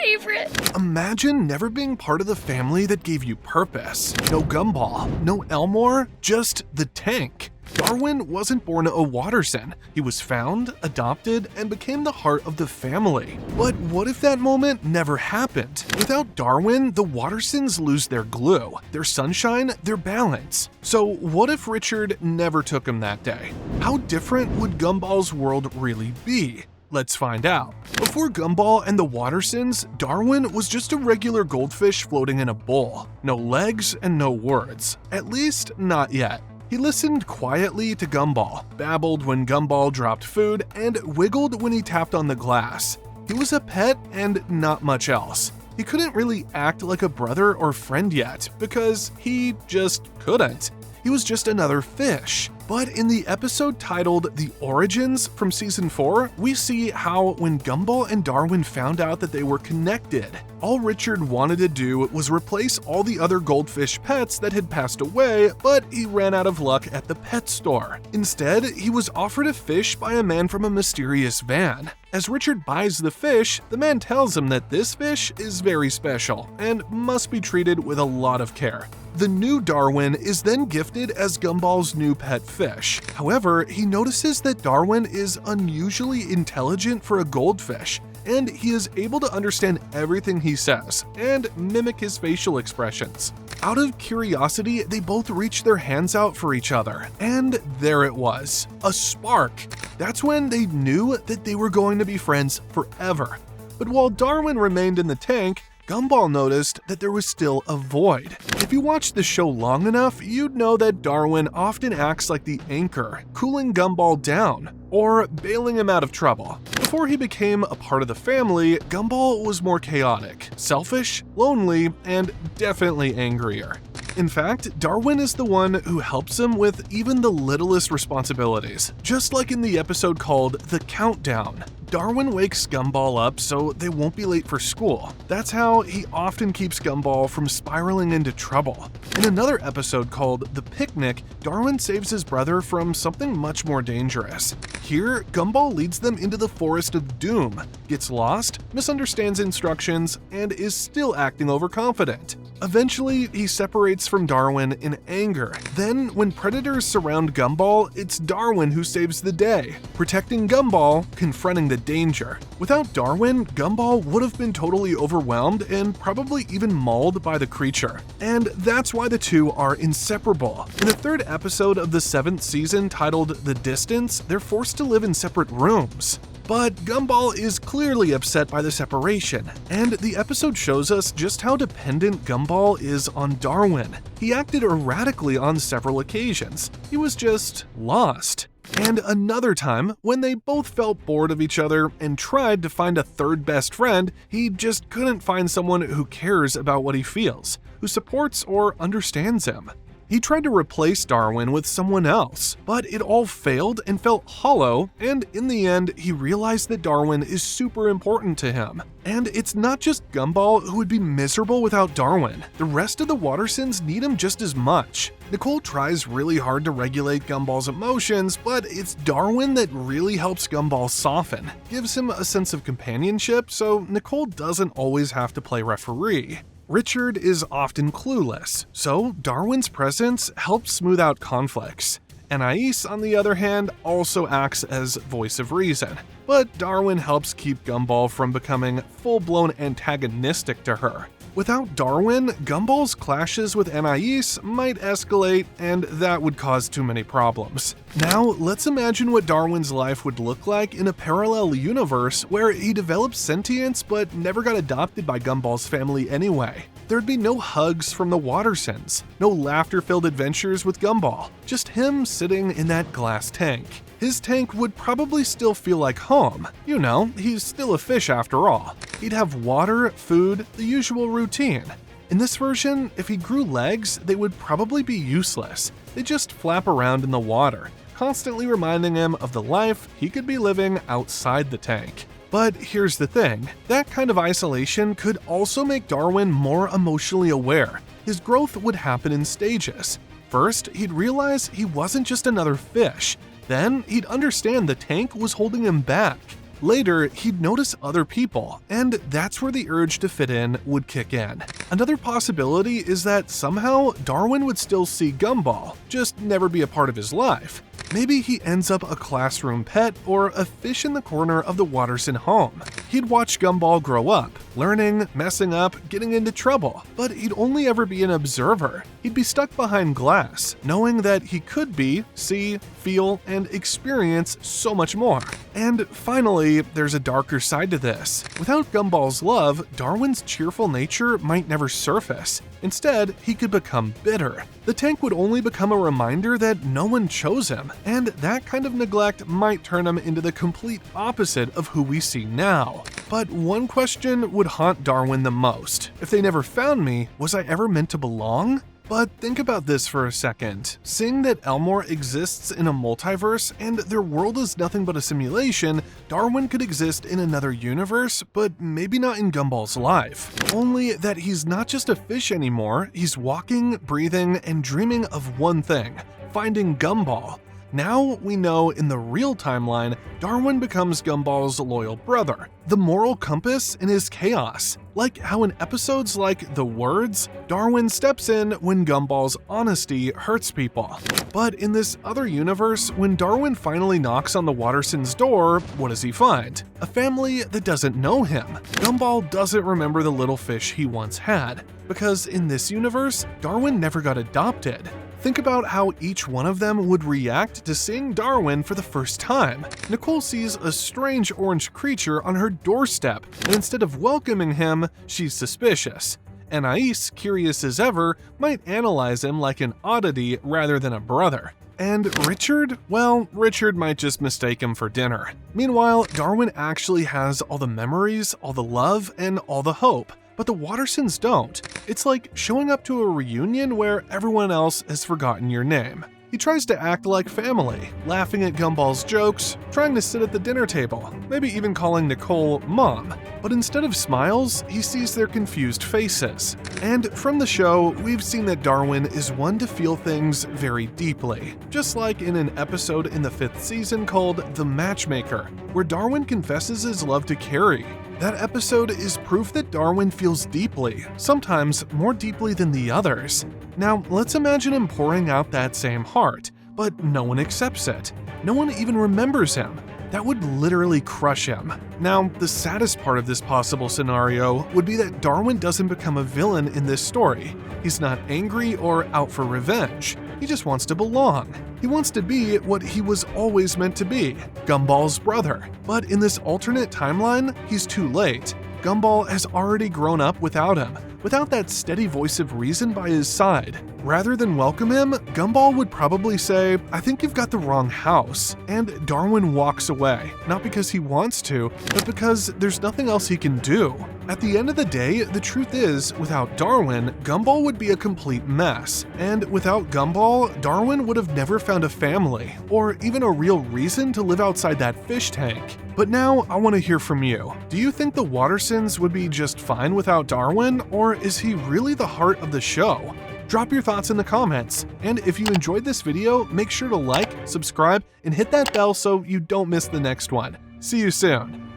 favorite. Imagine never being part of the family that gave you purpose. No Gumball, no Elmore, just the tank. Darwin wasn't born a Watterson. He was found, adopted, and became the heart of the family. But what if that moment never happened? Without Darwin, the Wattersons lose their glue, their sunshine, their balance. So what if Richard never took him that day? How different would Gumball's world really be? Let's find out. Before Gumball and the Wattersons, Darwin was just a regular goldfish floating in a bowl. No legs and no words. At least, not yet. He listened quietly to Gumball, babbled when Gumball dropped food, and wiggled when he tapped on the glass. He was a pet and not much else. He couldn't really act like a brother or friend yet, because he just couldn't. He was just another fish. But in the episode titled The Origins from Season 4, we see how when Gumball and Darwin found out that they were connected, all Richard wanted to do was replace all the other goldfish pets that had passed away, but he ran out of luck at the pet store. Instead, he was offered a fish by a man from a mysterious van. As Richard buys the fish, the man tells him that this fish is very special and must be treated with a lot of care. The new Darwin is then gifted as Gumball's new pet fish. However, he notices that Darwin is unusually intelligent for a goldfish, and he is able to understand everything he says and mimic his facial expressions. Out of curiosity, they both reach their hands out for each other, and there it was, a spark. That's when they knew that they were going to be friends forever. But while Darwin remained in the tank, Gumball noticed that there was still a void. If you watched the show long enough, you'd know that Darwin often acts like the anchor, cooling Gumball down, or bailing him out of trouble. Before he became a part of the family, Gumball was more chaotic, selfish, lonely, and definitely angrier. In fact, Darwin is the one who helps him with even the littlest responsibilities, just like in the episode called The Countdown. Darwin wakes Gumball up so they won't be late for school. That's how he often keeps Gumball from spiraling into trouble. In another episode called The Picnic, Darwin saves his brother from something much more dangerous. Here, Gumball leads them into the Forest of Doom, gets lost, misunderstands instructions, and is still acting overconfident. Eventually, he separates from Darwin in anger. Then, when predators surround Gumball, it's Darwin who saves the day, protecting Gumball, confronting the danger. Without Darwin, Gumball would have been totally overwhelmed and probably even mauled by the creature. And that's why the two are inseparable. In the third episode of the 7th season titled The Distance, they're forced to live in separate rooms. But Gumball is clearly upset by the separation, and the episode shows us just how dependent Gumball is on Darwin. He acted erratically on several occasions. He was just lost. And another time, when they both felt bored of each other and tried to find a third best friend, he just couldn't find someone who cares about what he feels, who supports or understands him. He tried to replace Darwin with someone else, but it all failed and felt hollow, and in the end, he realized that Darwin is super important to him. And it's not just Gumball who would be miserable without Darwin. The rest of the Wattersons need him just as much. Nicole tries really hard to regulate Gumball's emotions, but it's Darwin that really helps Gumball soften, gives him a sense of companionship, so Nicole doesn't always have to play referee. Richard is often clueless, so Darwin's presence helps smooth out conflicts. Anais, on the other hand, also acts as voice of reason, but Darwin helps keep Gumball from becoming full-blown antagonistic to her. Without Darwin, Gumball's clashes with Anais might escalate, and that would cause too many problems. Now, let's imagine what Darwin's life would look like in a parallel universe where he developed sentience but never got adopted by Gumball's family anyway. There'd be no hugs from the Wattersons, no laughter-filled adventures with Gumball, just him sitting in that glass tank. His tank would probably still feel like home. You know, he's still a fish after all. He'd have water, food, the usual routine. In this version, if he grew legs, they would probably be useless. They'd just flap around in the water, constantly reminding him of the life he could be living outside the tank. But here's the thing, that kind of isolation could also make Darwin more emotionally aware. His growth would happen in stages. First, he'd realize he wasn't just another fish. Then, he'd understand the tank was holding him back. Later, he'd notice other people, and that's where the urge to fit in would kick in. Another possibility is that somehow Darwin would still see Gumball, just never be a part of his life. Maybe he ends up a classroom pet or a fish in the corner of the Watterson home. He'd watch Gumball grow up, learning, messing up, getting into trouble, but he'd only ever be an observer. He'd be stuck behind glass, knowing that he could be, see, feel, and experience so much more. And finally, there's a darker side to this. Without Gumball's love, Darwin's cheerful nature might never surface. Instead, he could become bitter. The tank would only become a reminder that no one chose him, and that kind of neglect might turn him into the complete opposite of who we see now. But one question would haunt Darwin the most. If they never found me, was I ever meant to belong? But think about this for a second. Seeing that Elmore exists in a multiverse and their world is nothing but a simulation, Darwin could exist in another universe, but maybe not in Gumball's life. Only that he's not just a fish anymore, he's walking, breathing, and dreaming of one thing: finding Gumball. Now we know in the real timeline, Darwin becomes Gumball's loyal brother, the moral compass in his chaos. Like how in episodes like The Words, Darwin steps in when Gumball's honesty hurts people. But in this other universe, when Darwin finally knocks on the Wattersons' door, what does he find? A family that doesn't know him. Gumball doesn't remember the little fish he once had, because in this universe, Darwin never got adopted. Think about how each one of them would react to seeing Darwin for the first time. Nicole sees a strange orange creature on her doorstep, and instead of welcoming him, she's suspicious. Anais, curious as ever, might analyze him like an oddity rather than a brother. And Richard? Well, Richard might just mistake him for dinner. Meanwhile, Darwin actually has all the memories, all the love, and all the hope. But the Wattersons don't. It's like showing up to a reunion where everyone else has forgotten your name. He tries to act like family, laughing at Gumball's jokes, trying to sit at the dinner table, maybe even calling Nicole Mom. But instead of smiles, he sees their confused faces. And from the show, we've seen that Darwin is one to feel things very deeply. Just like in an episode in the 5th season called The Matchmaker, where Darwin confesses his love to Carrie. That episode is proof that Darwin feels deeply, sometimes more deeply than the others. Now, let's imagine him pouring out that same heart, but no one accepts it. No one even remembers him. That would literally crush him. Now, the saddest part of this possible scenario would be that Darwin doesn't become a villain in this story. He's not angry or out for revenge. He just wants to belong. He wants to be what he was always meant to be, Gumball's brother. But in this alternate timeline, he's too late. Gumball has already grown up without him, without that steady voice of reason by his side. Rather than welcome him, Gumball would probably say, "I think you've got the wrong house." And Darwin walks away, not because he wants to, but because there's nothing else he can do. At the end of the day, the truth is, without Darwin, Gumball would be a complete mess. And without Gumball, Darwin would have never found a family, or even a real reason to live outside that fish tank. But now, I want to hear from you. Do you think the Wattersons would be just fine without Darwin, or is he really the heart of the show? Drop your thoughts in the comments, and if you enjoyed this video, make sure to like, subscribe, and hit that bell so you don't miss the next one. See you soon!